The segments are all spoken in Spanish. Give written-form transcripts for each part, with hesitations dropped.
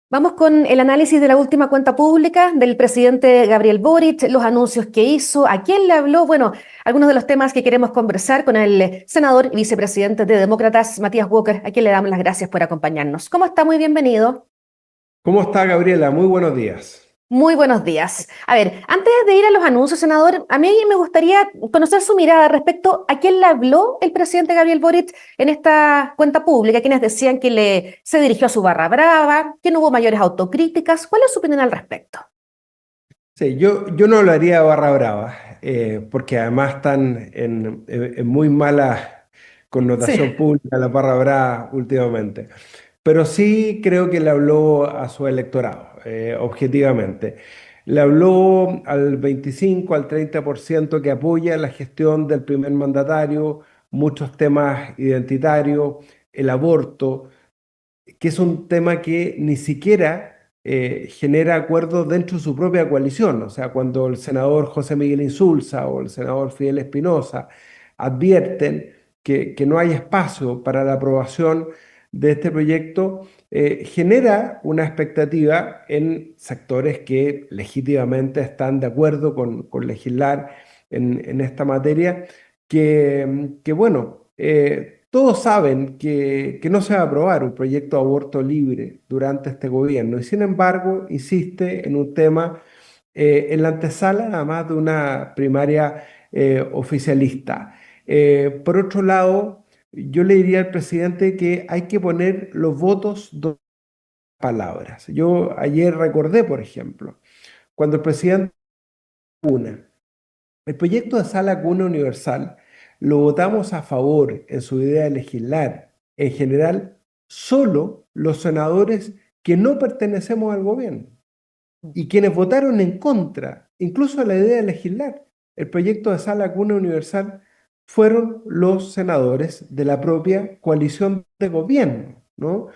Vamos con el análisis de la última cuenta pública del presidente Gabriel Boric, los anuncios que hizo, a quién le habló, bueno, algunos de los temas que queremos conversar con el senador y vicepresidente de Demócratas, Matías Walker, a quien le damos las gracias por acompañarnos. ¿Cómo está? Muy bienvenido. ¿Cómo está, Gabriela? Muy buenos días. Muy buenos días. A ver, antes de ir a los anuncios, senador, a mí me gustaría conocer su mirada respecto a quién le habló el presidente Gabriel Boric en esta cuenta pública, quienes decían que se dirigió a su barra brava, que no hubo mayores autocríticas. ¿Cuál es su opinión al respecto? Sí, yo no hablaría de barra brava, porque además están en muy mala Sí. connotación pública la barra brava últimamente. Pero sí creo que le habló a su electorado, objetivamente. Le habló al 25, al 30% que apoya la gestión del primer mandatario, muchos temas identitarios, el aborto, que es un tema que ni siquiera genera acuerdos dentro de su propia coalición. O sea, cuando el senador José Miguel Insulza o el senador Fidel Espinosa advierten que no hay espacio para la aprobación de este proyecto, genera una expectativa en sectores que legítimamente están de acuerdo con legislar en esta materia, que bueno, todos saben que no se va a aprobar un proyecto de aborto libre durante este gobierno y sin embargo insiste en un tema en la antesala además de una primaria oficialista. Por otro lado, yo le diría al presidente que hay que poner los votos donde palabras. Yo ayer recordé, por ejemplo, cuando el presidente una el proyecto de sala cuna universal lo votamos a favor en su idea de legislar, en general, solo los senadores que no pertenecemos al gobierno y quienes votaron en contra, incluso de la idea de legislar el proyecto de sala cuna universal, fueron los senadores de la propia coalición de gobierno, ¿no?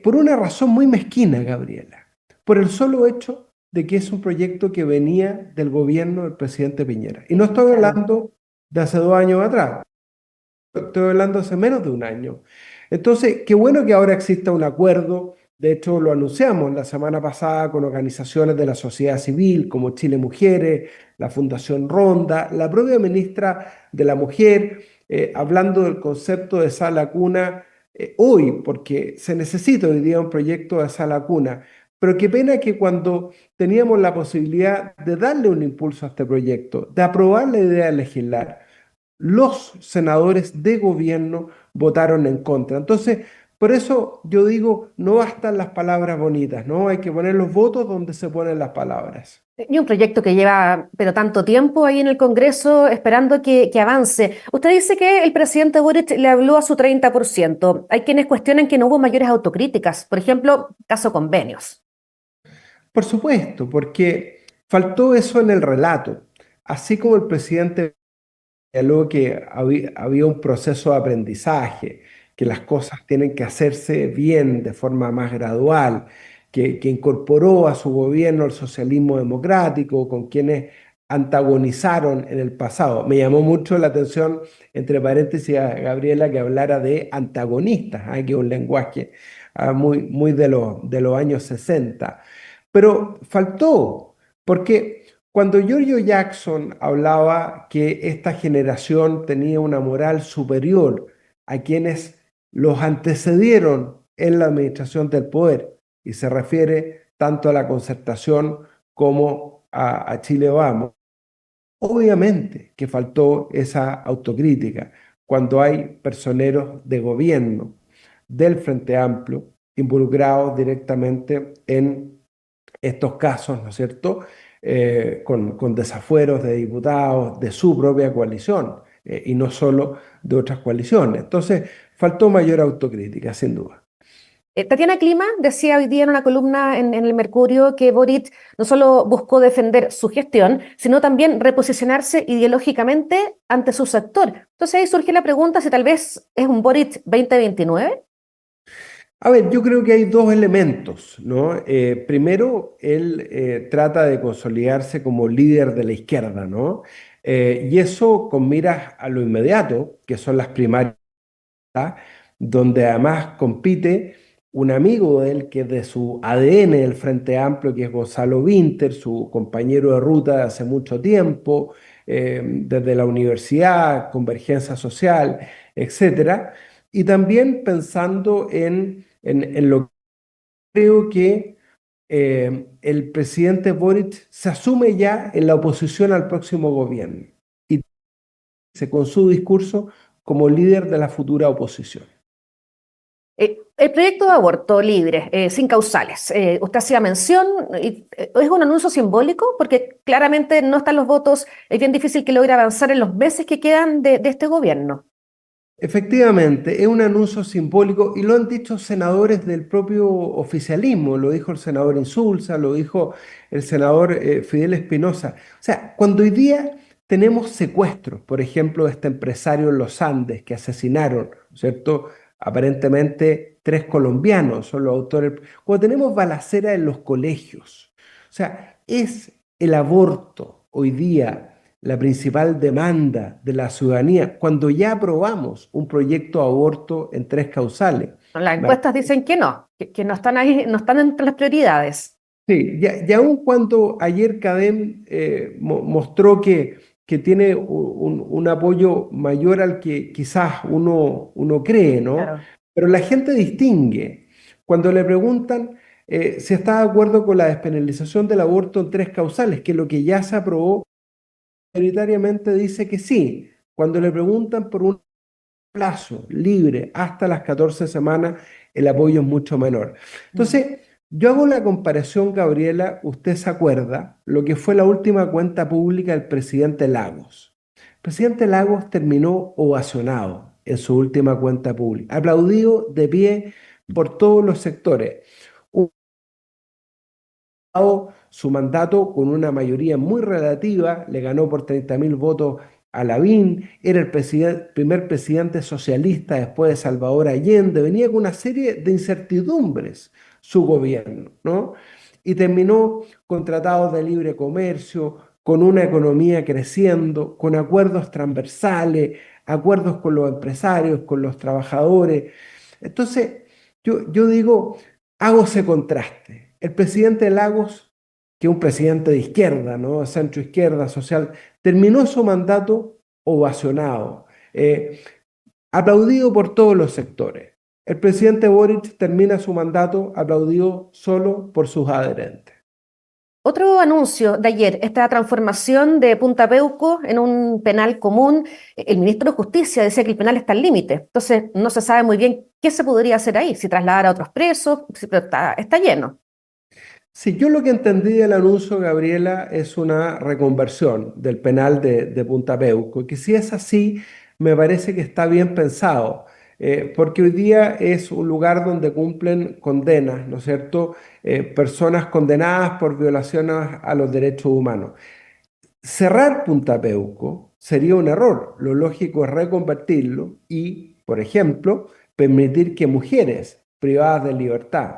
Por una razón muy mezquina, Gabriela, por el solo hecho de que es un proyecto que venía del gobierno del presidente Piñera. Y no estoy Claro. hablando de hace 2 años atrás, estoy hablando hace menos de un año. Entonces, qué bueno que ahora exista un acuerdo. De hecho, lo anunciamos la semana pasada con organizaciones de la sociedad civil como Chile Mujeres, la Fundación Ronda, la propia ministra de la Mujer, hablando del concepto de sala cuna hoy, porque se necesita hoy día un proyecto de sala cuna. Pero qué pena que cuando teníamos la posibilidad de darle un impulso a este proyecto, de aprobar la idea de legislar, los senadores de gobierno votaron en contra. Entonces, por eso yo digo, no bastan las palabras bonitas, ¿no? Hay que poner los votos donde se ponen las palabras. Y un proyecto que lleva, pero tanto tiempo ahí en el Congreso esperando que avance. Usted dice que el presidente Boric le habló a su 30%. Hay quienes cuestionan que no hubo mayores autocríticas, por ejemplo, caso convenios. Por supuesto, porque faltó eso en el relato. Así como el presidente señaló que había un proceso de aprendizaje, que las cosas tienen que hacerse bien de forma más gradual, que incorporó a su gobierno el socialismo democrático, con quienes antagonizaron en el pasado. Me llamó mucho la atención, entre paréntesis, a Gabriela, que hablara de antagonistas, que es un lenguaje muy de los años 60. Pero faltó, porque cuando Giorgio Jackson hablaba que esta generación tenía una moral superior a quienes los antecedieron en la administración del poder, y se refiere tanto a la concertación como a Chile Vamos, obviamente que faltó esa autocrítica cuando hay personeros de gobierno del Frente Amplio involucrados directamente en estos casos, ¿no es cierto?, con desafueros de diputados de su propia coalición y no solo de otras coaliciones. Entonces, faltó mayor autocrítica, sin duda. Tatiana Clima decía hoy día en una columna en el Mercurio que Boric no solo buscó defender su gestión, sino también reposicionarse ideológicamente ante su sector. Entonces ahí surge la pregunta si tal vez es un Boric 2029. A ver, yo creo que hay dos elementos, ¿no? Primero, él trata de consolidarse como líder de la izquierda, ¿no? Y eso con miras a lo inmediato, que son las primarias, donde además compite un amigo de él que es de su ADN del Frente Amplio, que es Gonzalo Vinter, su compañero de ruta de hace mucho tiempo, desde la universidad, Convergencia Social, etcétera. Y también pensando en lo que creo que el presidente Boric se asume ya en la oposición al próximo gobierno y se con su discurso como líder de la futura oposición. El proyecto de aborto libre, sin causales, usted hacía mención, ¿es un anuncio simbólico? Porque claramente no están los votos, es bien difícil que logre avanzar en los meses que quedan de este gobierno. Efectivamente, es un anuncio simbólico y lo han dicho senadores del propio oficialismo, lo dijo el senador Insulza, lo dijo el senador Fidel Espinosa. O sea, cuando hoy día tenemos secuestros, por ejemplo, de este empresario en los Andes que asesinaron, ¿cierto? Aparentemente tres colombianos son los autores. Cuando tenemos balacera en los colegios, o sea, es el aborto hoy día la principal demanda de la ciudadanía, cuando ya aprobamos un proyecto de aborto en tres causales. Las Me encuestas dicen que no, que no están ahí, no están entre las prioridades. Sí, y aun cuando ayer Cadem mostró que tiene un apoyo mayor al que quizás uno cree, ¿no? Claro. Pero la gente distingue. Cuando le preguntan si está de acuerdo con la despenalización del aborto en tres causales, que es lo que ya se aprobó, mayoritariamente dice que sí. Cuando le preguntan por un plazo libre hasta las 14 semanas, el apoyo es mucho menor. Mm. Entonces, yo hago la comparación, Gabriela, usted se acuerda lo que fue la última cuenta pública del presidente Lagos. El presidente Lagos terminó ovacionado en su última cuenta pública, aplaudido de pie por todos los sectores, su mandato con una mayoría muy relativa, le ganó por 30.000 votos a Lavín, era el primer presidente socialista después de Salvador Allende, venía con una serie de incertidumbres su gobierno, ¿no? Y terminó con tratados de libre comercio, con una economía creciendo, con acuerdos transversales, acuerdos con los empresarios, con los trabajadores. Entonces, yo digo, hago ese contraste. El presidente Lagos, que es un presidente de izquierda, ¿no? Centro izquierda, social, terminó su mandato ovacionado, aplaudido por todos los sectores. El presidente Boric termina su mandato aplaudido solo por sus adherentes. Otro anuncio de ayer, esta transformación de Punta Peuco en un penal común. El ministro de Justicia decía que el penal está al límite, entonces no se sabe muy bien qué se podría hacer ahí, si trasladar a otros presos, pero está lleno. Si yo lo que entendí del anuncio, Gabriela, es una reconversión del penal de Punta Peuco, que si es así, me parece que está bien pensado, porque hoy día es un lugar donde cumplen condenas, ¿no es cierto? Personas condenadas por violaciones a los derechos humanos. Cerrar Punta Peuco sería un error. Lo lógico es reconvertirlo y, por ejemplo, permitir que mujeres privadas de libertad,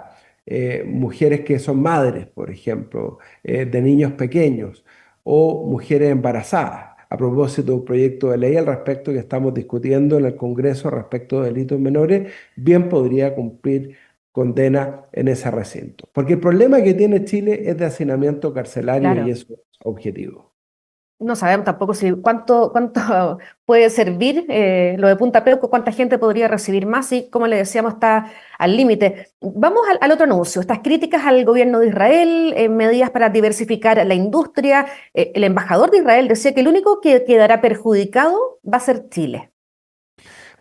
mujeres que son madres, por ejemplo, de niños pequeños o mujeres embarazadas, a propósito de un proyecto de ley al respecto que estamos discutiendo en el Congreso respecto de delitos menores, bien podría cumplir condena en ese recinto. Porque el problema que tiene Chile es de hacinamiento carcelario y Claro. eso es objetivo. No sabemos tampoco si cuánto puede servir lo de Punta Peuco, cuánta gente podría recibir más y, como le decíamos, está al límite. Vamos al otro anuncio, estas críticas al gobierno de Israel, medidas para diversificar la industria. El embajador de Israel decía que el único que quedará perjudicado va a ser Chile.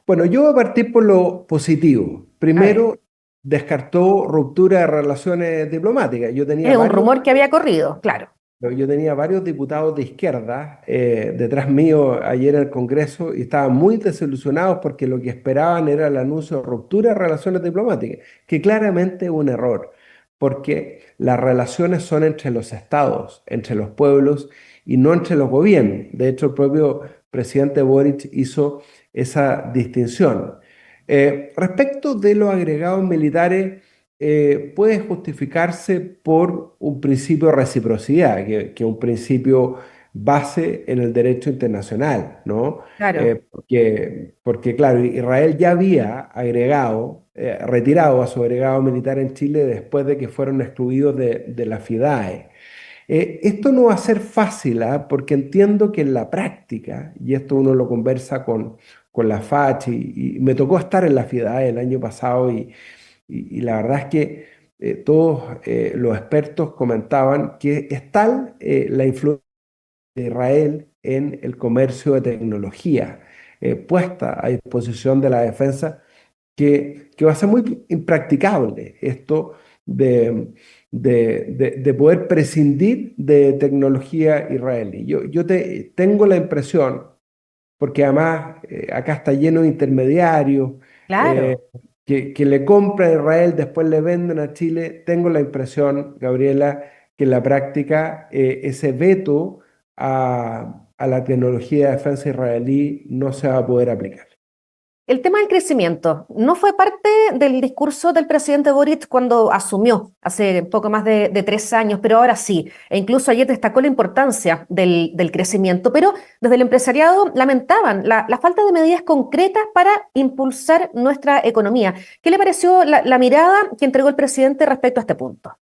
Bueno, yo voy a partir por lo positivo. A ver, Primero, descartó ruptura de relaciones diplomáticas. es un rumor que había corrido, claro. Yo tenía varios diputados de izquierda detrás mío ayer en el Congreso y estaban muy desilusionados porque lo que esperaban era el anuncio de ruptura de relaciones diplomáticas, que claramente es un error, porque las relaciones son entre los estados, entre los pueblos y no entre los gobiernos. De hecho, el propio presidente Boric hizo esa distinción. Respecto de los agregados militares, puede justificarse por un principio de reciprocidad, que es un principio base en el derecho internacional, ¿no? Claro. Porque, claro, Israel ya había agregado retirado a su agregado militar en Chile después de que fueron excluidos de la FIDAE. Esto no va a ser fácil, ¿ah? Porque entiendo que en la práctica, y esto uno lo conversa con la FACH, y me tocó estar en la FIDAE el año pasado, y la verdad es que todos los expertos comentaban que es tal la influencia de Israel en el comercio de tecnología puesta a disposición de la defensa, que va a ser muy impracticable esto de poder prescindir de tecnología israelí. Yo tengo la impresión, porque además acá está lleno de intermediarios eh, Claro. que le compran a Israel, después le venden a Chile. Tengo la impresión, Gabriela, que en la práctica ese veto a la tecnología de defensa israelí no se va a poder aplicar. El tema del crecimiento no fue parte del discurso del presidente Boric cuando asumió hace poco más de 3 años, pero ahora sí. E incluso ayer destacó la importancia del crecimiento, pero desde el empresariado lamentaban la falta de medidas concretas para impulsar nuestra economía. ¿Qué le pareció la mirada que entregó el presidente respecto a este punto?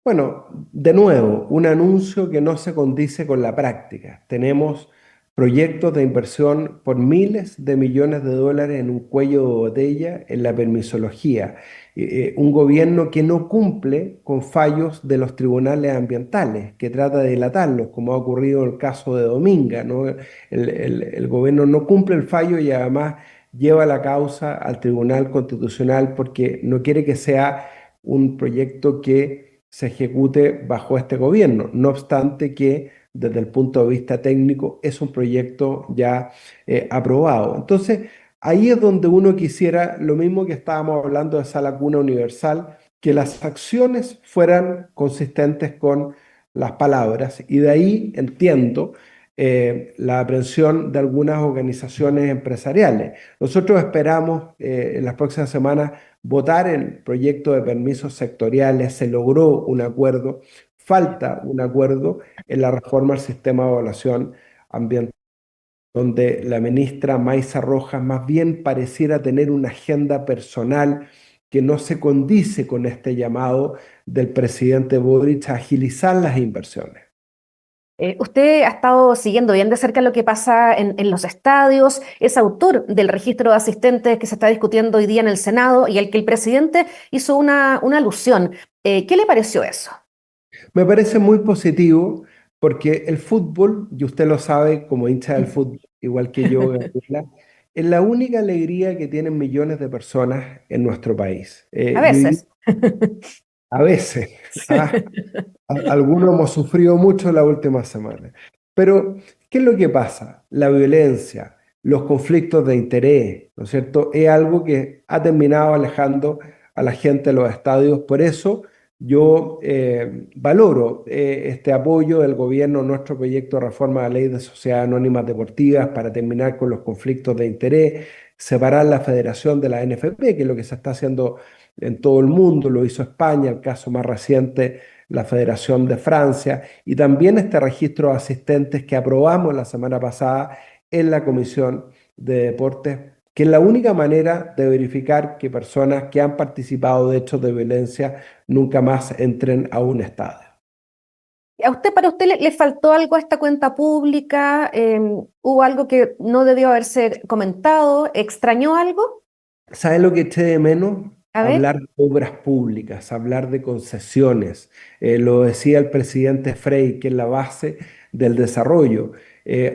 Bueno, de nuevo, un anuncio que no se condice con la práctica. Tenemos proyectos de inversión por miles de millones de dólares en un cuello de botella en la permisología. Un gobierno que no cumple con fallos de los tribunales ambientales, que trata de dilatarlos, como ha ocurrido en el caso de Dominga, ¿no? El gobierno no cumple el fallo y además lleva la causa al Tribunal Constitucional porque no quiere que sea un proyecto que se ejecute bajo este gobierno. No obstante que desde el punto de vista técnico es un proyecto ya aprobado. Entonces, ahí es donde uno quisiera, lo mismo que estábamos hablando de esa lacuna universal, que las acciones fueran consistentes con las palabras. Y de ahí entiendo la aprehensión de algunas organizaciones empresariales. Nosotros esperamos en las próximas semanas votar el proyecto de permisos sectoriales. Se logró un acuerdo, falta un acuerdo en la reforma al sistema de evaluación ambiental, donde la ministra Maisa Rojas más bien pareciera tener una agenda personal que no se condice con este llamado del presidente Boric a agilizar las inversiones. Usted ha estado siguiendo bien de cerca lo que pasa en los estadios, es autor del registro de asistentes que se está discutiendo hoy día en el Senado y al que el presidente hizo una alusión. ¿Qué le pareció eso? Me parece muy positivo porque el fútbol, y usted lo sabe como hincha del fútbol, igual que yo, Gabriela, es la única alegría que tienen millones de personas en nuestro país. A Y hoy día, veces. a veces, ah, algunos hemos sufrido mucho la última semana. Pero, ¿qué es lo que pasa? La violencia, los conflictos de interés, ¿no es cierto? Es algo que ha terminado alejando a la gente de los estadios. Por eso yo valoro este apoyo del gobierno a nuestro proyecto de reforma de la ley de sociedades anónimas deportivas para terminar con los conflictos de interés, separar la federación de la NFP, que es lo que se está haciendo en todo el mundo, lo hizo España, el caso más reciente la Federación de Francia, y también este registro de asistentes que aprobamos la semana pasada en la Comisión de Deportes, que es la única manera de verificar que personas que han participado de hechos de violencia nunca más entren a un estadio. Para usted le faltó algo a esta cuenta pública? ¿Hubo algo que no debió haberse comentado? ¿Extrañó algo? ¿Sabes lo que eché de menos? A ver. Hablar de obras públicas, hablar de concesiones. Lo decía el presidente Frei, que es la base del desarrollo.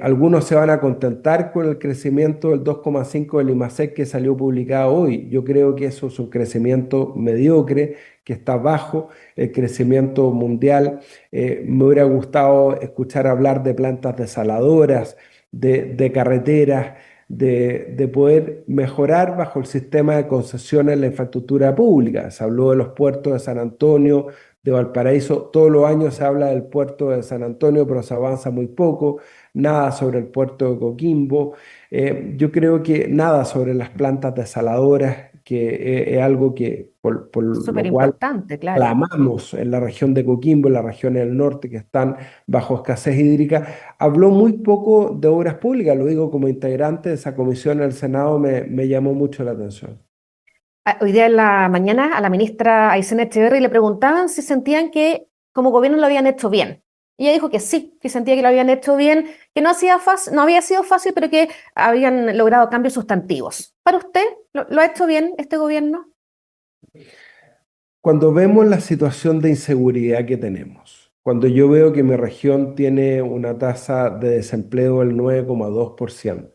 Algunos se van a contentar con el crecimiento del 2,5 del IMASEC que salió publicado hoy. Yo creo que eso es un crecimiento mediocre, que está bajo el crecimiento mundial. Me hubiera gustado escuchar hablar de plantas desaladoras, de carreteras, de poder mejorar bajo el sistema de concesiones la infraestructura pública. Se habló de los puertos de San Antonio, de Valparaíso. Todos los años se habla del puerto de San Antonio, pero se avanza muy poco. Nada sobre el puerto de Coquimbo. Yo creo que nada sobre las plantas desaladoras, que es algo que por Súper lo cual importante, claro. clamamos en la región de Coquimbo, en las regiones del norte que están bajo escasez hídrica. Habló muy poco de obras públicas, lo digo como integrante de esa comisión en el Senado, me llamó mucho la atención. Hoy día en la mañana a la ministra Aysén Echeverry le preguntaban si sentían que como gobierno lo habían hecho bien. Y ella dijo que sí, que sentía que lo habían hecho bien, que no había sido fácil, pero que habían logrado cambios sustantivos. ¿Para usted lo ha hecho bien este gobierno? Cuando vemos la situación de inseguridad que tenemos, cuando yo veo que mi región tiene una tasa de desempleo del 9,2%,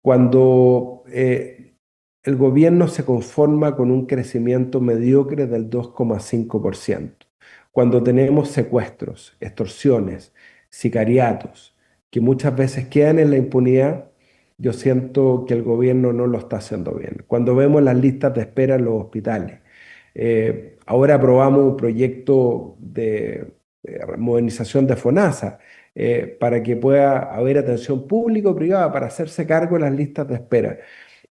cuando el gobierno se conforma con un crecimiento mediocre del 2,5%, cuando tenemos secuestros, extorsiones, sicariatos, que muchas veces quedan en la impunidad, yo siento que el gobierno no lo está haciendo bien. Cuando vemos las listas de espera en los hospitales, ahora aprobamos un proyecto de modernización de FONASA para que pueda haber atención público-privada para hacerse cargo de las listas de espera.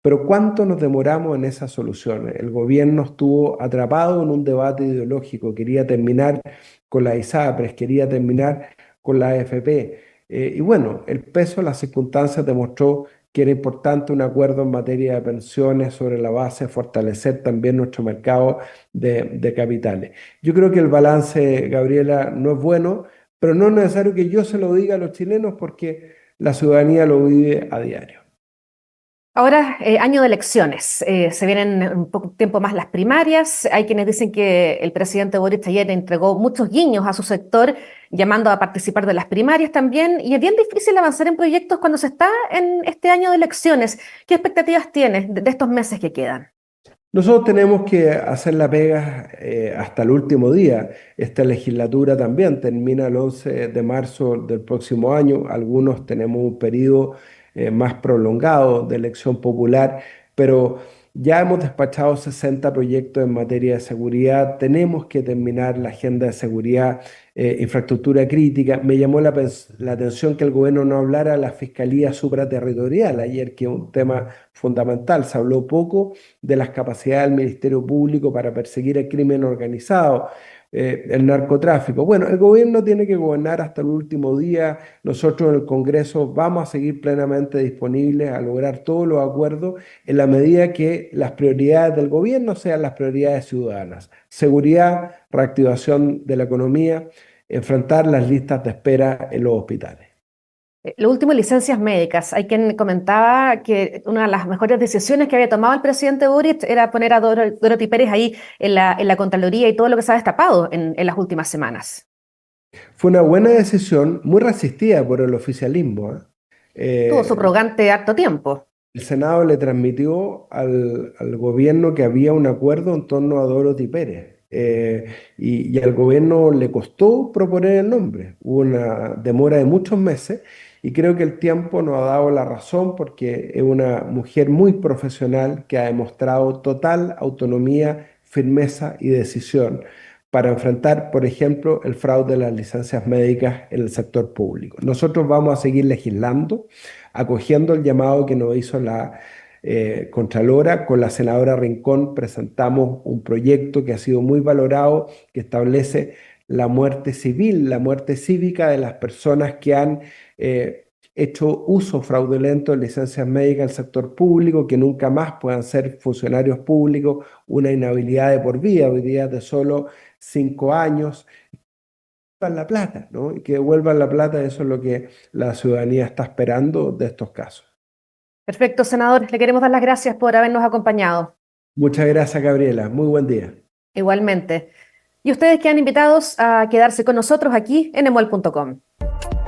Pero ¿cuánto nos demoramos en esas soluciones? El gobierno estuvo atrapado en un debate ideológico, quería terminar con la ISAPRES, quería terminar con la AFP. Y bueno, el peso de las circunstancias demostró que era importante un acuerdo en materia de pensiones sobre la base de fortalecer también nuestro mercado de capitales. Yo creo que el balance, Gabriela, no es bueno, pero no es necesario que yo se lo diga a los chilenos porque la ciudadanía lo vive a diario. Ahora, año de elecciones. Se vienen en un poco tiempo más las primarias. Hay quienes dicen que el presidente Boric ayer entregó muchos guiños a su sector, llamando a participar de las primarias también. Y es bien difícil avanzar en proyectos cuando se está en este año de elecciones. ¿Qué expectativas tienes de estos meses que quedan? Nosotros tenemos que hacer la pega hasta el último día. Esta legislatura también termina el 11 de marzo del próximo año. Algunos tenemos un periodo más prolongado de elección popular, pero ya hemos despachado 60 proyectos en materia de seguridad. Tenemos que terminar la agenda de seguridad, infraestructura crítica. Me llamó la atención que el gobierno no hablara de la Fiscalía Supraterritorial ayer, que es un tema fundamental. Se habló poco de las capacidades del Ministerio Público para perseguir el crimen organizado, el narcotráfico. Bueno, el gobierno tiene que gobernar hasta el último día. Nosotros en el Congreso vamos a seguir plenamente disponibles a lograr todos los acuerdos en la medida que las prioridades del gobierno sean las prioridades ciudadanas. Seguridad, reactivación de la economía, enfrentar las listas de espera en los hospitales. Lo último, licencias médicas. Hay quien comentaba que una de las mejores decisiones que había tomado el presidente Boric era poner a Dorothy Pérez ahí en la Contraloría y todo lo que se ha destapado en las últimas semanas. Fue una buena decisión, muy resistida por el oficialismo, ¿eh? Tuvo Eh, subrogante harto tiempo. el Senado le transmitió al gobierno que había un acuerdo en torno a Dorothy Pérez. Y al gobierno le costó proponer el nombre. Hubo una demora de muchos meses y creo que el tiempo nos ha dado la razón porque es una mujer muy profesional que ha demostrado total autonomía, firmeza y decisión para enfrentar, por ejemplo, el fraude de las licencias médicas en el sector público. Nosotros vamos a seguir legislando, acogiendo el llamado que nos hizo la Contralora. Con la senadora Rincón presentamos un proyecto que ha sido muy valorado, que establece la muerte civil, la muerte cívica de las personas que han hecho uso fraudulento de licencias médicas del sector público, que nunca más puedan ser funcionarios públicos, una inhabilidad de por vida, hoy día de solo 5 años. Devuelvan la plata, ¿no? Y que devuelvan la plata, eso es lo que la ciudadanía está esperando de estos casos. Perfecto, senador. Le queremos dar las gracias por habernos acompañado. Muchas gracias, Gabriela. Muy buen día. Igualmente. Y ustedes quedan invitados a quedarse con nosotros aquí en emol.com.